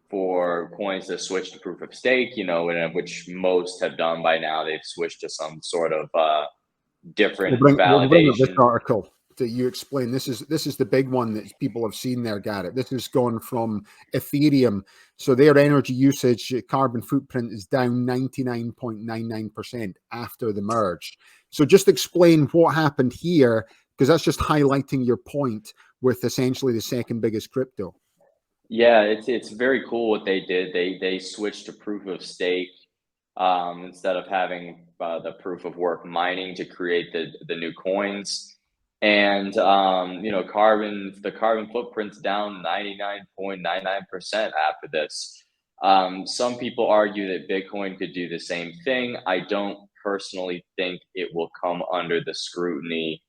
for coins to switch to proof of stake, which most have done by now. They've switched to some sort of different We'll bring up this validation. article that you explain. This is the big one that people have seen there, Garrett. This is going from Ethereum. So their energy usage carbon footprint is down 99.99% after the merge. So just explain what happened here, because that's just highlighting your point with essentially the second biggest crypto. Yeah, it's very cool what they did. They switched to proof of stake instead of having the proof of work mining to create the new coins. And the carbon footprint's down 99.99% after this. Some people argue that Bitcoin could do the same thing. I don't personally think it will come under the scrutiny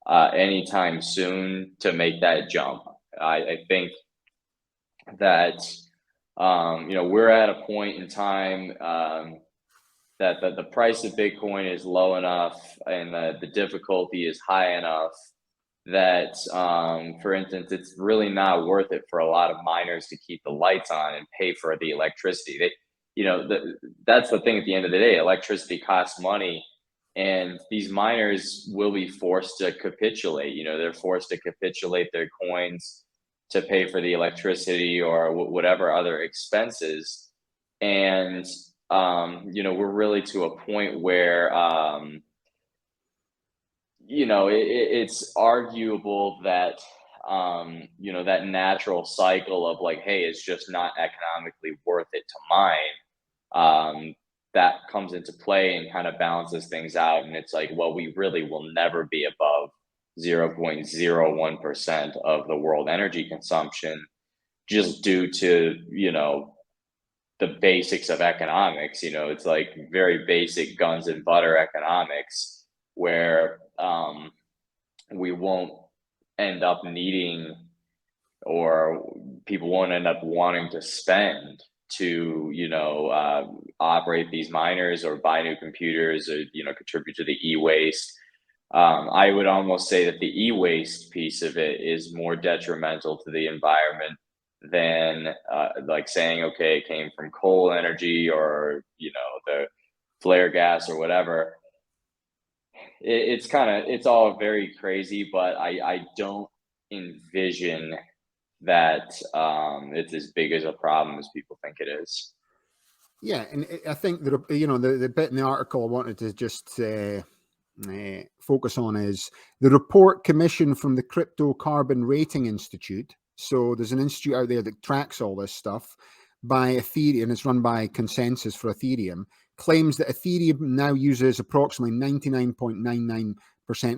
anytime soon to make that jump. I think that we're at a point in time that the price of Bitcoin is low enough and the difficulty is high enough that, for instance, it's really not worth it for a lot of miners to keep the lights on and pay for the electricity. That's the thing at the end of the day. Electricity costs money, and these miners will be forced to capitulate. They're forced to capitulate their coins to pay for the electricity or whatever other expenses. And, we're really to a point where, it's arguable that, that natural cycle of like, hey, it's just not economically worth it to mine. That comes into play and kind of balances things out. And it's like, well, we really will never be above 0.01% of the world energy consumption just due to, the basics of economics. It's like very basic guns and butter economics where we won't end up needing, or people won't end up wanting to spend to, operate these miners or buy new computers or, contribute to the e-waste. I would almost say that the e-waste piece of it is more detrimental to the environment than like saying, okay, it came from coal energy or, the flare gas or whatever. It's all very crazy, but I don't envision that it's as big as a problem as people think it is. Yeah, and I think that the bit in the article I wanted to just focus on is the report commissioned from the Crypto Carbon Rating Institute. So there's an institute out there that tracks all this stuff by Ethereum. It's run by Consensus for Ethereum. Claims that Ethereum now uses approximately 99.99%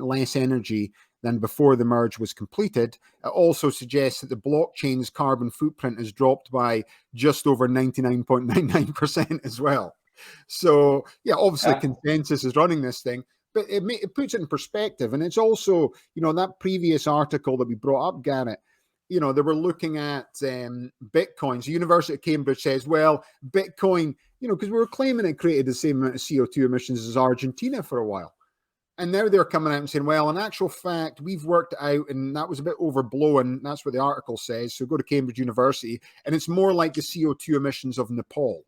less energy than before the merge was completed. It also suggests that the blockchain's carbon footprint has dropped by just over 99.99% as well. So, yeah, obviously Consensus is running this thing, but it puts it in perspective. And it's also, that previous article that we brought up, Garrett, they were looking at Bitcoin. So University of Cambridge says, well, Bitcoin, because we were claiming it created the same amount of CO2 emissions as Argentina for a while. And now they're coming out and saying, well, in actual fact, we've worked it out and that was a bit overblown. That's what the article says. So go to Cambridge University and it's more like the CO2 emissions of Nepal.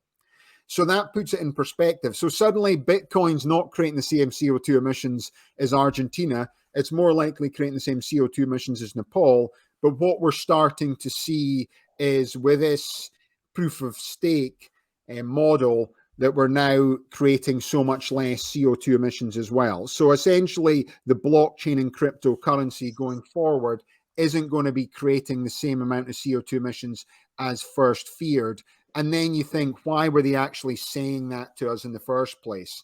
So that puts it in perspective. So suddenly Bitcoin's not creating the same CO2 emissions as Argentina. It's more likely creating the same CO2 emissions as Nepal. But what we're starting to see is with this proof of stake model that we're now creating so much less CO2 emissions as well. So essentially the blockchain and cryptocurrency going forward isn't going to be creating the same amount of CO2 emissions as first feared. And then you think, why were they actually saying that to us in the first place?